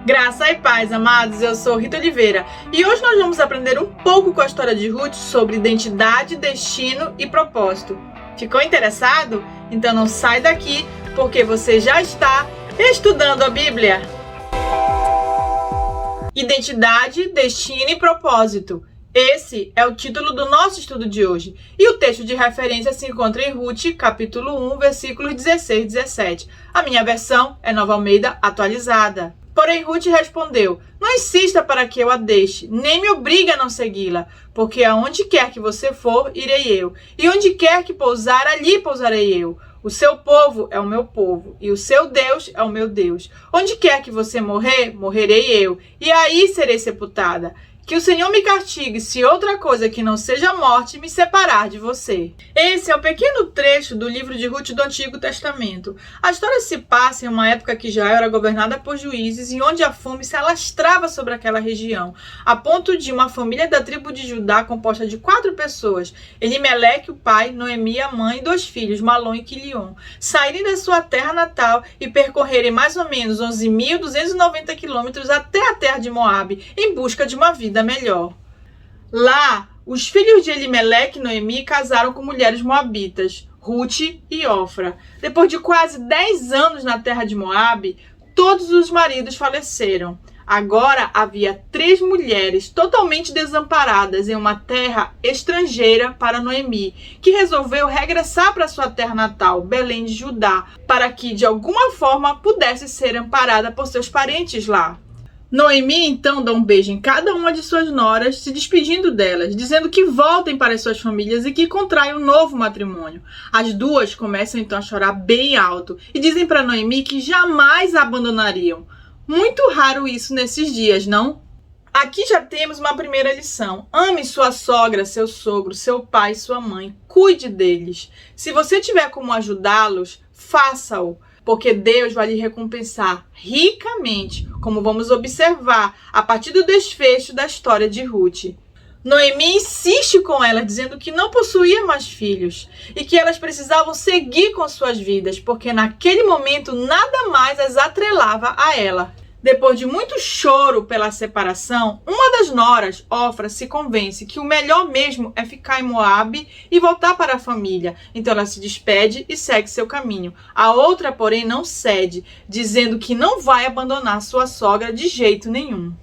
Graça e paz, amados, eu sou Rita Oliveira e hoje nós vamos aprender um pouco com a história de Ruth sobre identidade, destino e propósito. Ficou interessado? Então não sai daqui porque você já está estudando a Bíblia. Identidade, destino e propósito. Esse é o título do nosso estudo de hoje. E o texto de referência se encontra em Ruth, capítulo 1, versículos 16 e 17. A minha versão é Nova Almeida atualizada. Porém, Ruth respondeu: não insista para que eu a deixe, nem me obrigue a não segui-la, porque aonde quer que você for, irei eu, e onde quer que pousar, ali pousarei eu. O seu povo é o meu povo, e o seu Deus é o meu Deus. Onde quer que você morrer, morrerei eu, e aí serei sepultada. Que o Senhor me castigue se outra coisa que não seja a morte me separar de você. Esse é um pequeno trecho do livro de Ruth do Antigo Testamento. A história se passa em uma época que Israel era governada por juízes e onde a fome se alastrava sobre aquela região, a ponto de uma família da tribo de Judá composta de 4 pessoas, Elimeleque, o pai, Noemi, a mãe, e 2 filhos, Malom e Quilion, saírem da sua terra natal e percorrerem mais ou menos 11.290 quilômetros até a terra de Moabe, em busca de uma vida melhor. Lá, os filhos de Elimeleque e Noemi casaram com mulheres moabitas, Ruth e Ofra. Depois de quase 10 anos na terra de Moabe, todos os maridos faleceram. Agora havia 3 mulheres totalmente desamparadas em uma terra estrangeira para Noemi, que resolveu regressar para sua terra natal, Belém de Judá, para que de alguma forma pudesse ser amparada por seus parentes lá. Noemi então dá um beijo em cada uma de suas noras, se despedindo delas, dizendo que voltem para as suas famílias e que contraiam um novo matrimônio. As duas começam então a chorar bem alto e dizem para Noemi que jamais a abandonariam. Muito raro isso nesses dias, não? Aqui já temos uma primeira lição. Ame sua sogra, seu sogro, seu pai, sua mãe. Cuide deles. Se você tiver como ajudá-los, faça-o, porque Deus vai lhe recompensar ricamente, como vamos observar a partir do desfecho da história de Ruth. Noemi insiste com ela, dizendo que não possuía mais filhos e que elas precisavam seguir com suas vidas, porque naquele momento nada mais as atrelava a ela. Depois de muito choro pela separação, uma das noras, Ofra, se convence que o melhor mesmo é ficar em Moabe e voltar para a família. Então ela se despede e segue seu caminho. A outra, porém, não cede, dizendo que não vai abandonar sua sogra de jeito nenhum.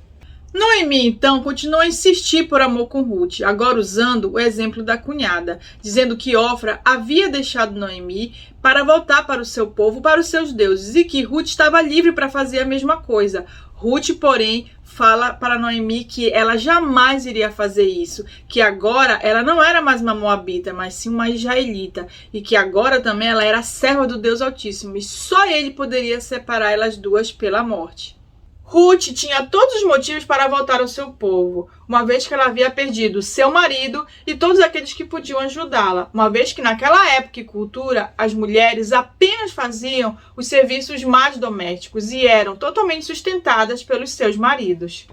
Noemi, então, continua a insistir por amor com Ruth, agora usando o exemplo da cunhada, dizendo que Ofra havia deixado Noemi para voltar para o seu povo, para os seus deuses, e que Ruth estava livre para fazer a mesma coisa. Ruth, porém, fala para Noemi que ela jamais iria fazer isso, que agora ela não era mais uma moabita, mas sim uma israelita, e que agora também ela era serva do Deus Altíssimo, e só ele poderia separar elas duas pela morte. Ruth tinha todos os motivos para voltar ao seu povo, uma vez que ela havia perdido seu marido e todos aqueles que podiam ajudá-la, uma vez que naquela época e cultura as mulheres apenas faziam os serviços mais domésticos e eram totalmente sustentadas pelos seus maridos.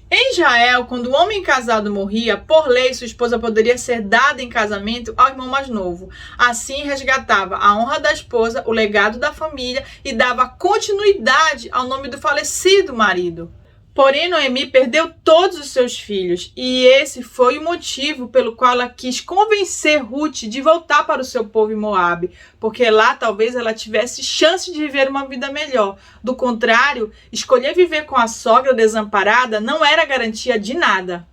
Em Israel, quando o homem casado morria, por lei sua esposa poderia ser dada em casamento ao irmão mais novo. Assim resgatava a honra da esposa, o legado da família e dava continuidade ao nome do falecido marido. Porém, Noemi perdeu todos os seus filhos e esse foi o motivo pelo qual ela quis convencer Ruth de voltar para o seu povo em Moabe, porque lá talvez ela tivesse chance de viver uma vida melhor. Do contrário, escolher viver com a sogra desamparada não era garantia de nada.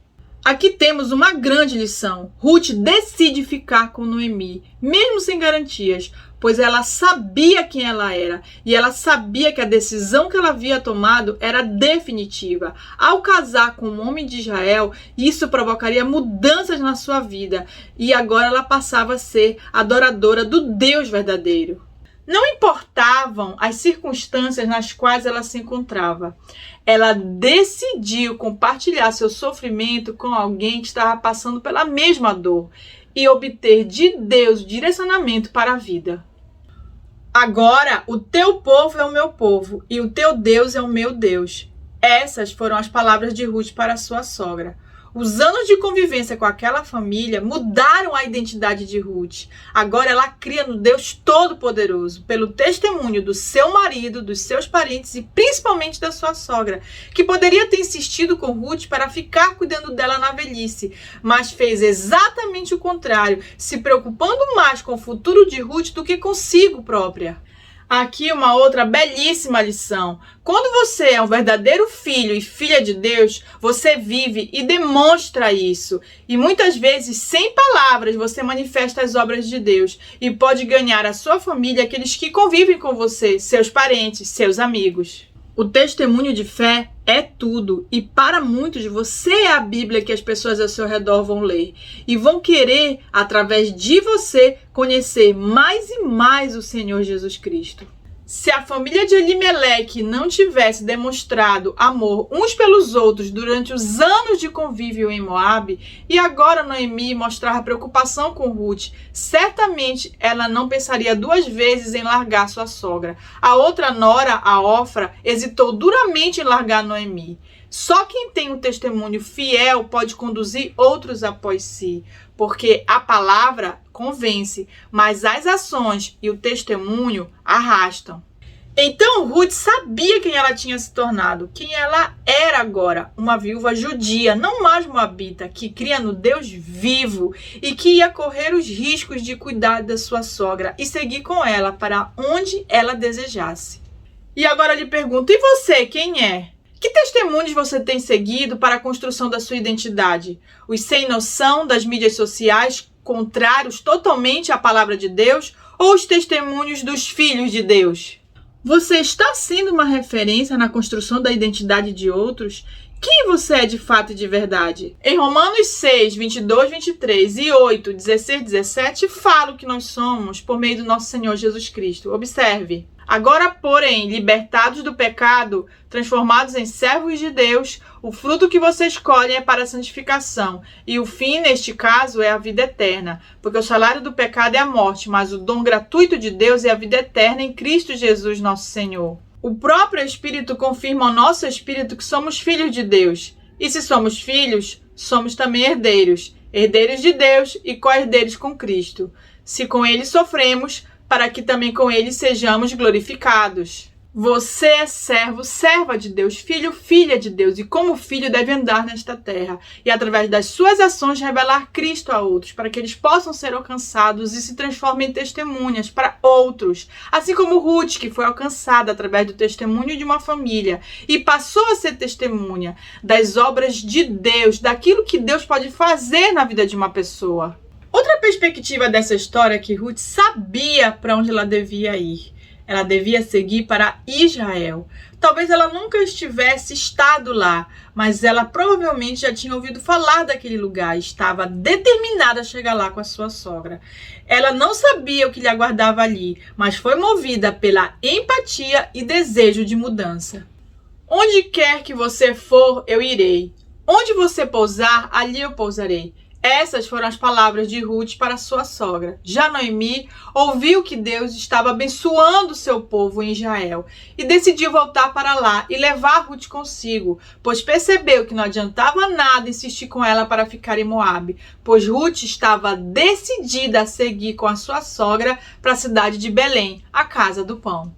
Aqui temos uma grande lição. Ruth decide ficar com Noemi, mesmo sem garantias, pois ela sabia quem ela era e ela sabia que a decisão que ela havia tomado era definitiva. Ao casar com um homem de Israel, isso provocaria mudanças na sua vida e agora ela passava a ser adoradora do Deus verdadeiro. Não importavam as circunstâncias nas quais ela se encontrava. Ela decidiu compartilhar seu sofrimento com alguém que estava passando pela mesma dor e obter de Deus direcionamento para a vida. Agora, o teu povo é o meu povo e o teu Deus é o meu Deus. Essas foram as palavras de Ruth para sua sogra. Os anos de convivência com aquela família mudaram a identidade de Ruth. Agora ela cria no Deus Todo-Poderoso, pelo testemunho do seu marido, dos seus parentes e principalmente da sua sogra, que poderia ter insistido com Ruth para ficar cuidando dela na velhice, mas fez exatamente o contrário, se preocupando mais com o futuro de Ruth do que consigo própria. Aqui uma outra belíssima lição. Quando você é um verdadeiro filho e filha de Deus, você vive e demonstra isso. E muitas vezes, sem palavras, você manifesta as obras de Deus e pode ganhar a sua família, aqueles que convivem com você, seus parentes, seus amigos. O testemunho de fé é tudo, e para muitos você é a Bíblia que as pessoas ao seu redor vão ler e vão querer, através de você, conhecer mais e mais o Senhor Jesus Cristo. Se a família de Elimeleque não tivesse demonstrado amor uns pelos outros durante os anos de convívio em Moabe, e agora Noemi mostrava preocupação com Ruth, certamente ela não pensaria duas vezes em largar sua sogra. A outra nora, a Ofra, hesitou duramente em largar Noemi. Só quem tem um testemunho fiel pode conduzir outros após si, porque a palavra convence, mas as ações e o testemunho arrastam. Então Ruth sabia quem ela tinha se tornado, quem ela era agora, uma viúva judia, não mais moabita, que cria no Deus vivo e que ia correr os riscos de cuidar da sua sogra e seguir com ela para onde ela desejasse. E agora lhe pergunto, e você, quem é? Que testemunhos você tem seguido para a construção da sua identidade? Os sem noção das mídias sociais, contrários totalmente à palavra de Deus, ou os testemunhos dos filhos de Deus? Você está sendo uma referência na construção da identidade de outros? Quem você é de fato e de verdade? Em Romanos 6, 22, 23 e 8, 16, 17, fala o que nós somos por meio do nosso Senhor Jesus Cristo. Observe. Agora, porém, libertados do pecado, transformados em servos de Deus, o fruto que vocês colhem é para a santificação, e o fim, neste caso, é a vida eterna, porque o salário do pecado é a morte, mas o dom gratuito de Deus é a vida eterna em Cristo Jesus, nosso Senhor. O próprio Espírito confirma ao nosso espírito que somos filhos de Deus, e se somos filhos, somos também herdeiros, herdeiros de Deus e co-herdeiros com Cristo. Se com ele sofremos, para que também com ele sejamos glorificados. Você é servo, serva de Deus, filho, filha de Deus, e como filho deve andar nesta terra, e através das suas ações revelar Cristo a outros, para que eles possam ser alcançados e se transformem em testemunhas para outros, assim como Ruth, que foi alcançada através do testemunho de uma família, e passou a ser testemunha das obras de Deus, daquilo que Deus pode fazer na vida de uma pessoa. Outra perspectiva dessa história é que Ruth sabia para onde ela devia ir. Ela devia seguir para Israel. Talvez ela nunca estivesse estado lá, mas ela provavelmente já tinha ouvido falar daquele lugar e estava determinada a chegar lá com a sua sogra. Ela não sabia o que lhe aguardava ali, mas foi movida pela empatia e desejo de mudança. Onde quer que você for, eu irei. Onde você pousar, ali eu pousarei. Essas foram as palavras de Ruth para sua sogra. Já Noemi ouviu que Deus estava abençoando seu povo em Israel e decidiu voltar para lá e levar Ruth consigo, pois percebeu que não adiantava nada insistir com ela para ficar em Moabe, pois Ruth estava decidida a seguir com a sua sogra para a cidade de Belém, a casa do pão.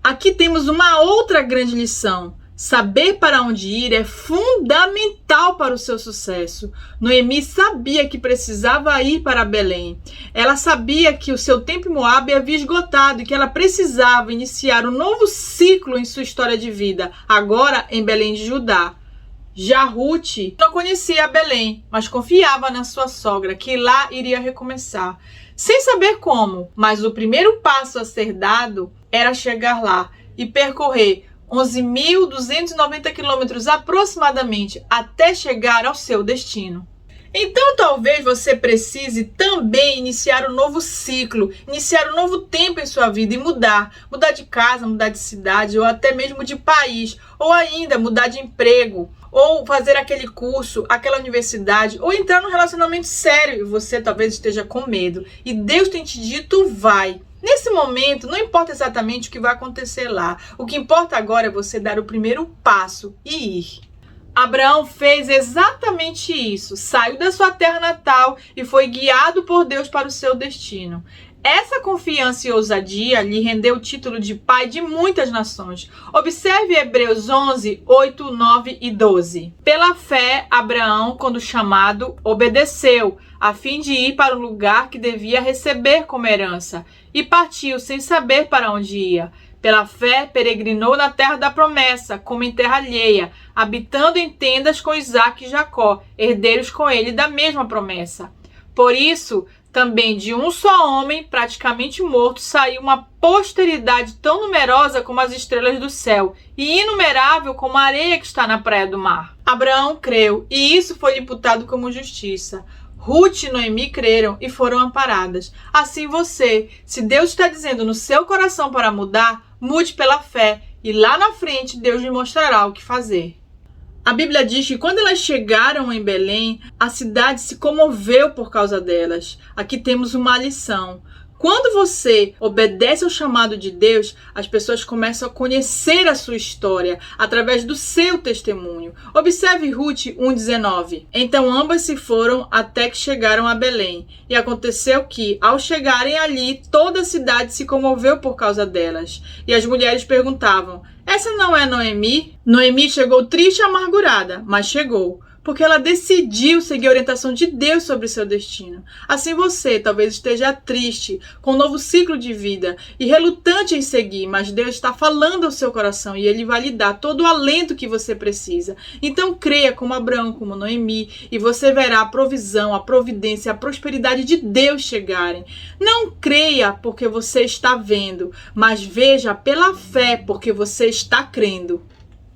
Aqui temos uma outra grande lição. Saber para onde ir é fundamental para o seu sucesso. Noemi sabia que precisava ir para Belém. Ela sabia que o seu tempo em Moabe havia esgotado e que ela precisava iniciar um novo ciclo em sua história de vida, agora em Belém de Judá. Já Ruth não conhecia Belém, mas confiava na sua sogra, que lá iria recomeçar. Sem saber como, mas o primeiro passo a ser dado era chegar lá e percorrer 11.290 quilômetros aproximadamente até chegar ao seu destino. Então talvez você precise também iniciar um novo ciclo, iniciar um novo tempo em sua vida e mudar de casa, mudar de cidade ou até mesmo de país, ou ainda mudar de emprego, ou fazer aquele curso, aquela universidade, ou entrar num relacionamento sério e você talvez esteja com medo. E Deus tem te dito, vai. Nesse momento, não importa exatamente o que vai acontecer lá. O que importa agora é você dar o primeiro passo e ir. Abraão fez exatamente isso, saiu da sua terra natal e foi guiado por Deus para o seu destino. Essa confiança e ousadia lhe rendeu o título de pai de muitas nações. Observe Hebreus 11, 8, 9 e 12. Pela fé, Abraão, quando chamado, obedeceu, a fim de ir para o lugar que devia receber como herança, e partiu sem saber para onde ia. Pela fé, peregrinou na terra da promessa, como em terra alheia, habitando em tendas com Isaque e Jacó, herdeiros com ele da mesma promessa. Por isso, também de um só homem, praticamente morto, saiu uma posteridade tão numerosa como as estrelas do céu, e inumerável como a areia que está na praia do mar. Abraão creu, e isso foi imputado como justiça. Ruth e Noemi creram e foram amparadas. Assim você, se Deus está dizendo no seu coração para mudar, mude pela fé, e lá na frente Deus lhe mostrará o que fazer. A Bíblia diz que quando elas chegaram em Belém, a cidade se comoveu por causa delas. Aqui temos uma lição. Quando você obedece ao chamado de Deus, as pessoas começam a conhecer a sua história através do seu testemunho. Observe Ruth 1,19. Então ambas se foram até que chegaram a Belém. E aconteceu que, ao chegarem ali, toda a cidade se comoveu por causa delas. E as mulheres perguntavam: essa não é Noemi? Noemi chegou triste e amargurada, mas chegou, porque ela decidiu seguir a orientação de Deus sobre seu destino. Assim você talvez esteja triste, com um novo ciclo de vida e relutante em seguir, mas Deus está falando ao seu coração e Ele vai lhe dar todo o alento que você precisa. Então creia como Abraão, como Noemi, e você verá a provisão, a providência, a prosperidade de Deus chegarem. Não creia porque você está vendo, mas veja pela fé porque você está crendo.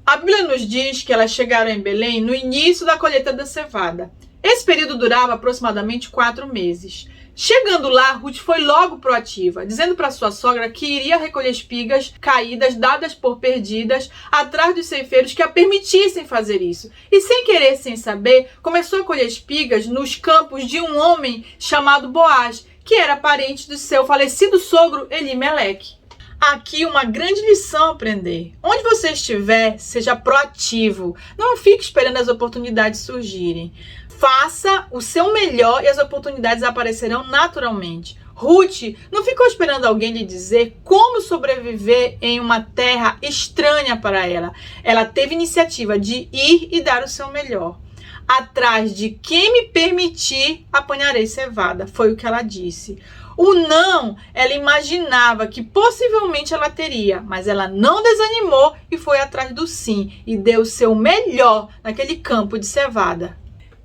A Bíblia nos diz que elas chegaram em Belém no início da colheita da cevada. Esse período durava aproximadamente 4 meses. Chegando lá, Ruth foi logo proativa, dizendo para sua sogra que iria recolher espigas caídas, dadas por perdidas, atrás dos ceifeiros que a permitissem fazer isso. E sem querer, sem saber, começou a colher espigas nos campos de um homem chamado Boaz, que era parente do seu falecido sogro Elimeleque. Aqui uma grande lição a aprender. Onde você estiver, seja proativo. Não fique esperando as oportunidades surgirem. Faça o seu melhor e as oportunidades aparecerão naturalmente. Ruth não ficou esperando alguém lhe dizer como sobreviver em uma terra estranha para ela. Ela teve iniciativa de ir e dar o seu melhor. Atrás de quem me permitir, apanharei cevada. Foi o que ela disse. O não, ela imaginava que possivelmente ela teria, mas ela não desanimou e foi atrás do sim e deu o seu melhor naquele campo de cevada.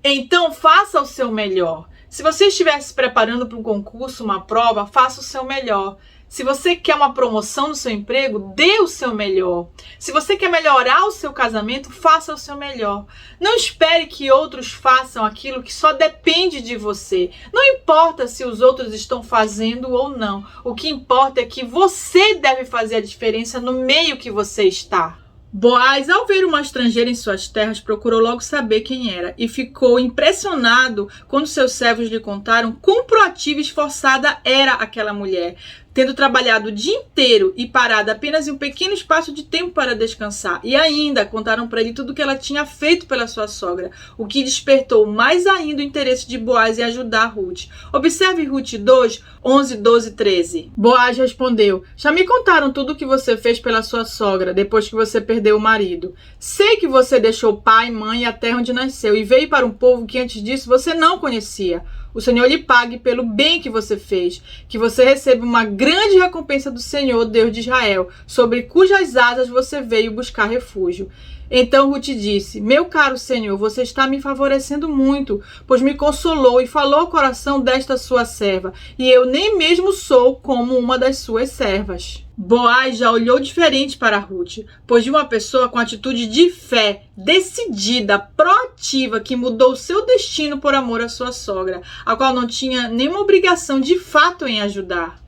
Então faça o seu melhor. Se você estiver se preparando para um concurso, uma prova, faça o seu melhor. Se você quer uma promoção no seu emprego, dê o seu melhor. Se você quer melhorar o seu casamento, faça o seu melhor. Não espere que outros façam aquilo que só depende de você. Não importa se os outros estão fazendo ou não. O que importa é que você deve fazer a diferença no meio que você está. Boaz, ao ver uma estrangeira em suas terras, procurou logo saber quem era e ficou impressionado quando seus servos lhe contaram quão proativa e esforçada era aquela mulher, tendo trabalhado o dia inteiro e parado apenas em um pequeno espaço de tempo para descansar. E ainda contaram para ele tudo o que ela tinha feito pela sua sogra, o que despertou mais ainda o interesse de Boaz em ajudar Ruth. Observe Ruth 2, 11, 12 e 13. Boaz respondeu: já me contaram tudo o que você fez pela sua sogra depois que você perdeu o marido. Sei que você deixou pai, mãe e a terra onde nasceu e veio para um povo que antes disso você não conhecia. O Senhor lhe pague pelo bem que você fez, que você receba uma grande recompensa do Senhor, Deus de Israel, sobre cujas asas você veio buscar refúgio. Então Ruth disse: meu caro Senhor, você está me favorecendo muito, pois me consolou e falou ao coração desta sua serva, e eu nem mesmo sou como uma das suas servas. Boaz já olhou diferente para Ruth, pois de uma pessoa com atitude de fé, decidida, proativa, que mudou o seu destino por amor à sua sogra, a qual não tinha nenhuma obrigação de fato em ajudar.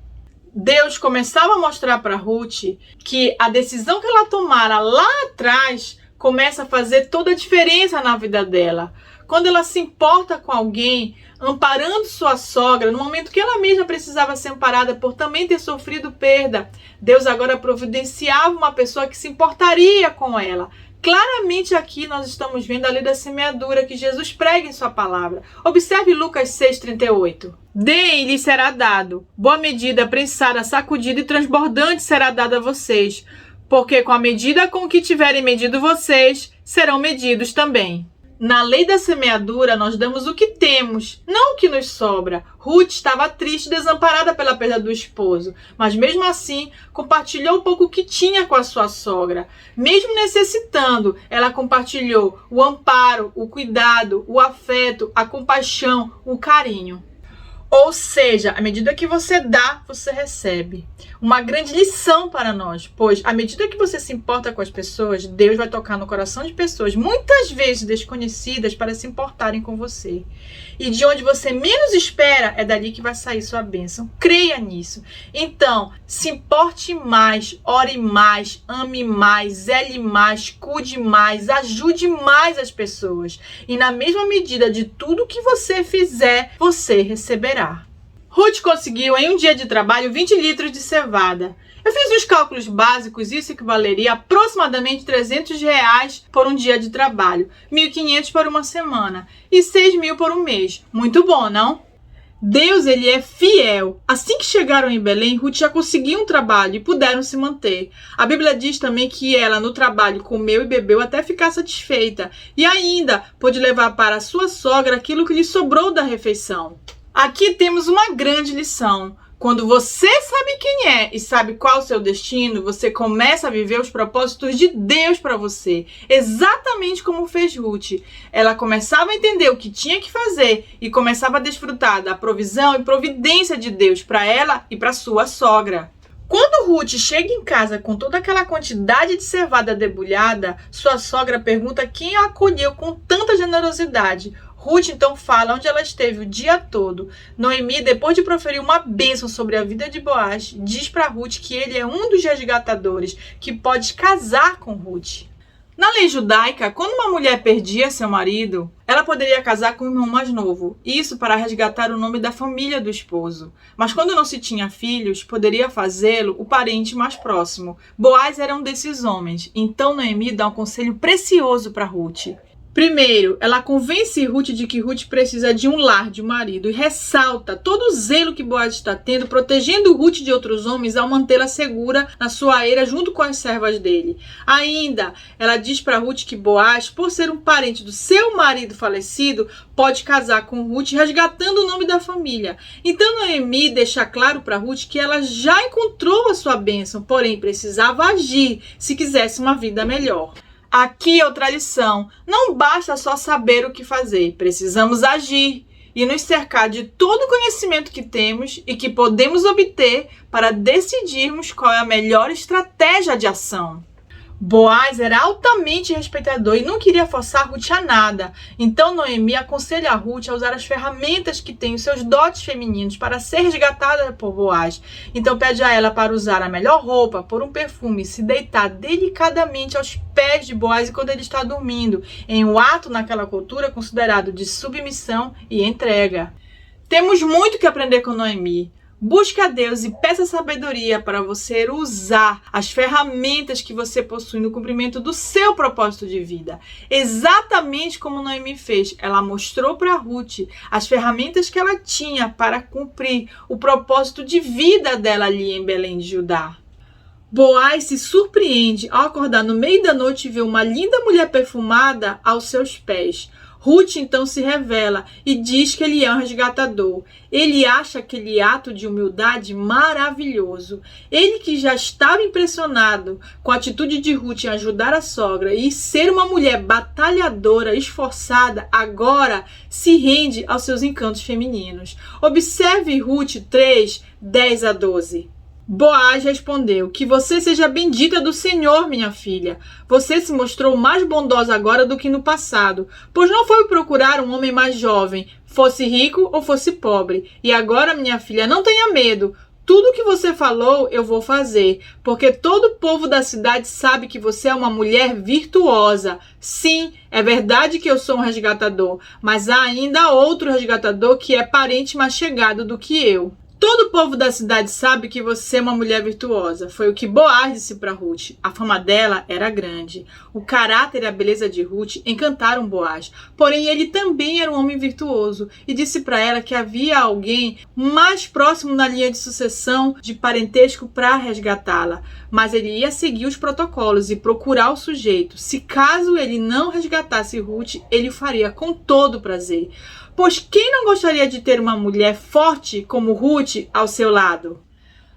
Deus começava a mostrar para Ruth que a decisão que ela tomara lá atrás começa a fazer toda a diferença na vida dela. Quando ela se importa com alguém, amparando sua sogra, no momento que ela mesma precisava ser amparada por também ter sofrido perda, Deus agora providenciava uma pessoa que se importaria com ela. Claramente aqui nós estamos vendo a lei da semeadura que Jesus prega em sua palavra. Observe Lucas 6,38. Deem e lhes será dado. Boa medida, prensada, sacudida e transbordante será dada a vocês. Porque com a medida com que tiverem medido vocês, serão medidos também. Na lei da semeadura, nós damos o que temos, não o que nos sobra. Ruth estava triste e desamparada pela perda do esposo, mas mesmo assim compartilhou um pouco o que tinha com a sua sogra. Mesmo necessitando, ela compartilhou o amparo, o cuidado, o afeto, a compaixão, o carinho. Ou seja, à medida que você dá, você recebe. Uma grande lição para nós, pois à medida que você se importa com as pessoas, Deus vai tocar no coração de pessoas, muitas vezes desconhecidas, para se importarem com você. E de onde você menos espera, é dali que vai sair sua bênção. Creia nisso. Então, se importe mais, ore mais, ame mais, zele mais, cuide mais, ajude mais as pessoas. E na mesma medida de tudo que você fizer, você receberá. Ruth conseguiu em um dia de trabalho 20 litros de cevada. Eu fiz os cálculos básicos, isso equivaleria a aproximadamente R$300 por um dia de trabalho, R$1.500 por uma semana e R$6.000 por um mês. Muito bom, não? Deus, ele é fiel. Assim que chegaram em Belém, Ruth já conseguiu um trabalho e puderam se manter. A Bíblia diz também que ela, no trabalho, comeu e bebeu até ficar satisfeita. E ainda pôde levar para a sua sogra aquilo que lhe sobrou da refeição. Aqui temos uma grande lição. Quando você sabe quem é e sabe qual o seu destino, você começa a viver os propósitos de Deus para você. Exatamente como fez Ruth. Ela começava a entender o que tinha que fazer e começava a desfrutar da provisão e providência de Deus para ela e para sua sogra. Quando Ruth chega em casa com toda aquela quantidade de cevada debulhada, sua sogra pergunta quem a acolheu com tanta generosidade. Ruth então fala onde ela esteve o dia todo. Noemi, depois de proferir uma bênção sobre a vida de Boaz, diz para Ruth que ele é um dos resgatadores que pode casar com Ruth. Na lei judaica, quando uma mulher perdia seu marido, ela poderia casar com o irmão mais novo, isso para resgatar o nome da família do esposo. Mas quando não se tinha filhos, poderia fazê-lo o parente mais próximo. Boaz era um desses homens, então Noemi dá um conselho precioso para Ruth. Primeiro, ela convence Ruth de que Ruth precisa de um lar, de um marido, e ressalta todo o zelo que Boaz está tendo, protegendo Ruth de outros homens ao mantê-la segura na sua eira junto com as servas dele. Ainda, ela diz para Ruth que Boaz, por ser um parente do seu marido falecido, pode casar com Ruth, resgatando o nome da família. Então Noemi deixa claro para Ruth que ela já encontrou a sua bênção, porém precisava agir se quisesse uma vida melhor. Aqui outra lição, não basta só saber o que fazer, precisamos agir e nos cercar de todo o conhecimento que temos e que podemos obter para decidirmos qual é a melhor estratégia de ação. Boaz era altamente respeitador e não queria forçar Ruth a nada. Então Noemi aconselha a Ruth a usar as ferramentas que tem os seus dotes femininos para ser resgatada por Boaz. Então pede a ela para usar a melhor roupa, pôr um perfume e se deitar delicadamente aos pés de Boaz enquanto ele está dormindo, em um ato naquela cultura considerado de submissão e entrega. Temos muito que aprender com Noemi. Busque a Deus e peça sabedoria para você usar as ferramentas que você possui no cumprimento do seu propósito de vida. Exatamente como Noemi fez, ela mostrou para Ruth as ferramentas que ela tinha para cumprir o propósito de vida dela ali em Belém de Judá. Boaz se surpreende ao acordar no meio da noite e ver uma linda mulher perfumada aos seus pés. Ruth então se revela e diz que ele é um resgatador. Ele acha aquele ato de humildade maravilhoso. Ele que já estava impressionado com a atitude de Ruth em ajudar a sogra e ser uma mulher batalhadora, esforçada, agora se rende aos seus encantos femininos. Observe Ruth 3, 10 a 12. Boaz respondeu: que você seja bendita do Senhor, minha filha. Você se mostrou mais bondosa agora do que no passado, pois não foi procurar um homem mais jovem, fosse rico ou fosse pobre. E agora, minha filha, não tenha medo. Tudo o que você falou, eu vou fazer, porque todo o povo da cidade sabe que você é uma mulher virtuosa. Sim, é verdade que eu sou um resgatador, mas há ainda outro resgatador que é parente mais chegado do que eu. Todo o povo da cidade sabe que você é uma mulher virtuosa. Foi o que Boaz disse para Ruth. A fama dela era grande. O caráter e a beleza de Ruth encantaram Boaz. Porém, ele também era um homem virtuoso e disse para ela que havia alguém mais próximo na linha de sucessão de parentesco para resgatá-la. Mas ele ia seguir os protocolos e procurar o sujeito. Se caso ele não resgatasse Ruth, ele o faria com todo prazer. Pois quem não gostaria de ter uma mulher forte como Ruth ao seu lado?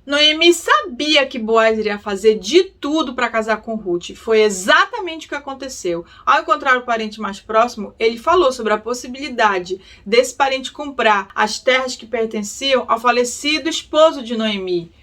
Noemi sabia que Boaz iria fazer de tudo para casar com Ruth. Foi exatamente o que aconteceu. Ao encontrar o parente mais próximo, ele falou sobre a possibilidade desse parente comprar as terras que pertenciam ao falecido esposo de Noemi.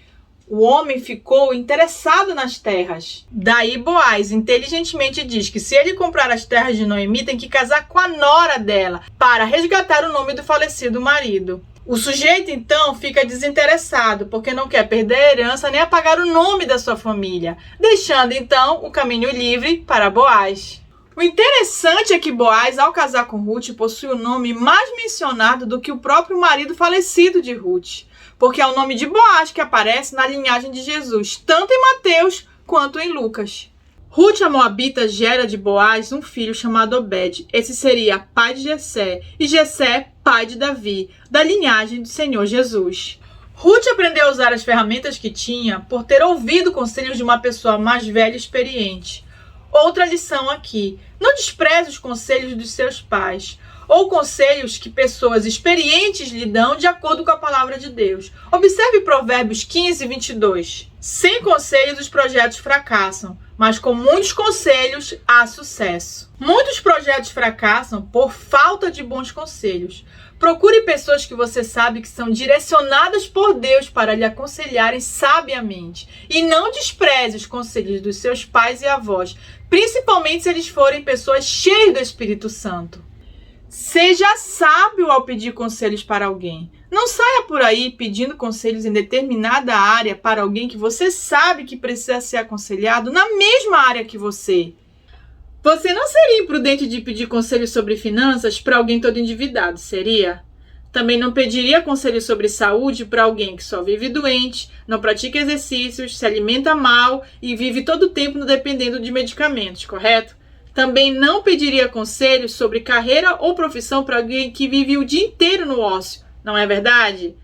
O homem ficou interessado nas terras. Daí Boaz inteligentemente diz que se ele comprar as terras de Noemi, tem que casar com a nora dela, para resgatar o nome do falecido marido. O sujeito, então, fica desinteressado, porque não quer perder a herança nem apagar o nome da sua família, deixando, então, o caminho livre para Boaz. O interessante é que Boaz, ao casar com Ruth, possui o nome mais mencionado do que o próprio marido falecido de Ruth, porque é o nome de Boaz que aparece na linhagem de Jesus, tanto em Mateus quanto em Lucas. Ruth, a moabita, gera de Boaz um filho chamado Obed. Esse seria pai de Jessé, e Jessé, pai de Davi, da linhagem do Senhor Jesus. Ruth aprendeu a usar as ferramentas que tinha por ter ouvido conselhos de uma pessoa mais velha e experiente. Outra lição aqui: não despreze os conselhos dos seus pais, ou conselhos que pessoas experientes lhe dão de acordo com a palavra de Deus. Observe Provérbios 15, 22. Sem conselhos os projetos fracassam, mas com muitos conselhos há sucesso. Muitos projetos fracassam por falta de bons conselhos. Procure pessoas que você sabe que são direcionadas por Deus para lhe aconselharem sabiamente. E não despreze os conselhos dos seus pais e avós, principalmente se eles forem pessoas cheias do Espírito Santo. Seja sábio ao pedir conselhos para alguém. Não saia por aí pedindo conselhos em determinada área para alguém que você sabe que precisa ser aconselhado na mesma área que você. Você não seria imprudente de pedir conselhos sobre finanças para alguém todo endividado, seria? Também não pediria conselhos sobre saúde para alguém que só vive doente, não pratica exercícios, se alimenta mal e vive todo o tempo dependendo de medicamentos, correto? Também não pediria conselhos sobre carreira ou profissão para alguém que vive o dia inteiro no ócio, não é verdade?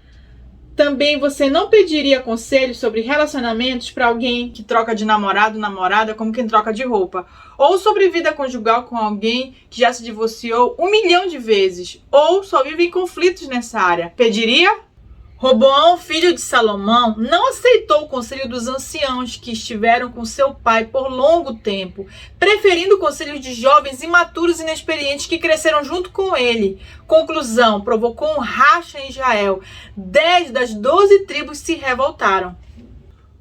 Também você não pediria conselhos sobre relacionamentos para alguém que troca de namorado ou namorada como quem troca de roupa. Ou sobre vida conjugal com alguém que já se divorciou 1 milhão de vezes. Ou só vive em conflitos nessa área. Pediria? Roboão, filho de Salomão, não aceitou o conselho dos anciãos que estiveram com seu pai por longo tempo, preferindo conselhos de jovens imaturos e inexperientes que cresceram junto com ele. Conclusão, provocou um racha em Israel. 10 das 12 tribos se revoltaram.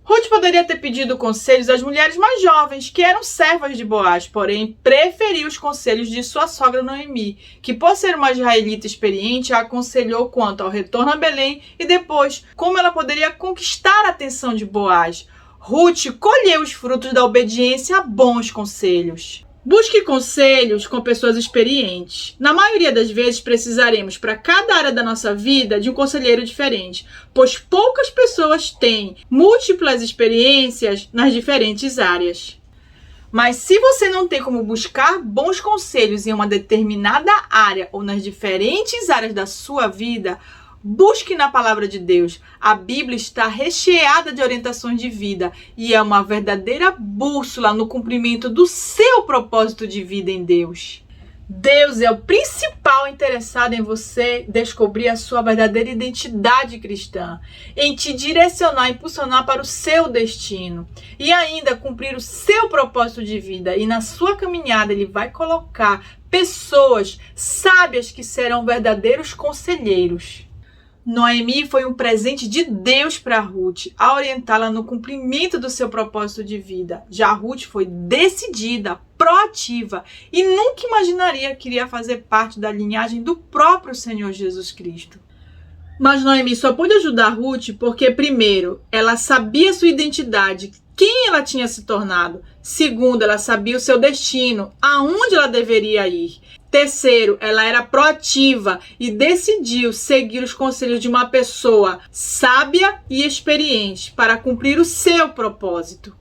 Ruth poderia ter pedido conselhos às mulheres mais jovens, que eram servas de Boaz, porém preferiu os conselhos de sua sogra Noemi, que por ser uma israelita experiente, a aconselhou quanto ao retorno a Belém e depois como ela poderia conquistar a atenção de Boaz. Ruth colheu os frutos da obediência a bons conselhos. Busque conselhos com pessoas experientes. Na maioria das vezes precisaremos para cada área da nossa vida de um conselheiro diferente, pois poucas pessoas têm múltiplas experiências nas diferentes áreas. Mas se você não tem como buscar bons conselhos em uma determinada área ou nas diferentes áreas da sua vida, busque na palavra de Deus. A Bíblia está recheada de orientações de vida e é uma verdadeira bússola no cumprimento do seu propósito de vida em Deus. Deus é o principal interessado em você descobrir a sua verdadeira identidade cristã, em te direcionar, impulsionar para o seu destino e ainda cumprir o seu propósito de vida. E na sua caminhada Ele vai colocar pessoas sábias que serão verdadeiros conselheiros. Noemi foi um presente de Deus para Ruth, a orientá-la no cumprimento do seu propósito de vida. Já Ruth foi decidida, proativa e nunca imaginaria que iria fazer parte da linhagem do próprio Senhor Jesus Cristo. Mas Noemi só pôde ajudar Ruth porque, primeiro, ela sabia sua identidade, quem ela tinha se tornado. Segundo, ela sabia o seu destino, aonde ela deveria ir. Terceiro, ela era proativa e decidiu seguir os conselhos de uma pessoa sábia e experiente para cumprir o seu propósito.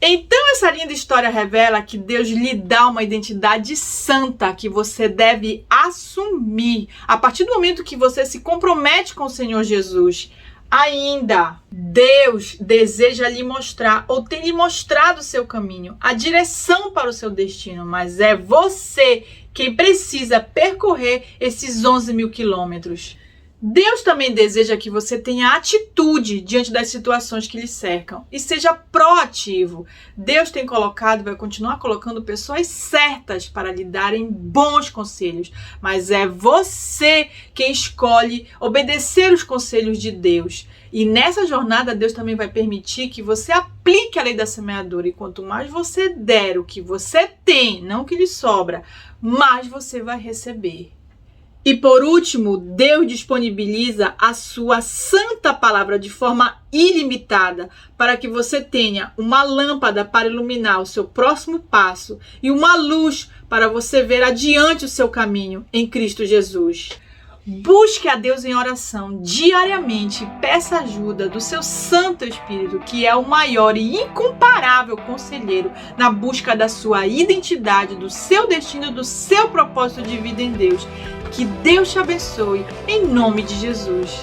Então, essa linda história revela que Deus lhe dá uma identidade santa que você deve assumir a partir do momento que você se compromete com o Senhor Jesus. Ainda, Deus deseja lhe mostrar ou tem lhe mostrado o seu caminho, a direção para o seu destino, mas é você quem precisa percorrer esses 11.000 quilômetros. Deus também deseja que você tenha atitude diante das situações que lhe cercam e seja proativo. Deus tem colocado e vai continuar colocando pessoas certas para lhe darem bons conselhos, mas é você quem escolhe obedecer os conselhos de Deus. E nessa jornada, Deus também vai permitir que você aplique a lei da semeadura. E quanto mais você der o que você tem, não o que lhe sobra, mais você vai receber. E por último, Deus disponibiliza a sua santa palavra de forma ilimitada para que você tenha uma lâmpada para iluminar o seu próximo passo e uma luz para você ver adiante o seu caminho em Cristo Jesus. Busque a Deus em oração diariamente e peça ajuda do seu Santo Espírito, que é o maior e incomparável conselheiro na busca da sua identidade, do seu destino, do seu propósito de vida em Deus. Que Deus te abençoe, em nome de Jesus.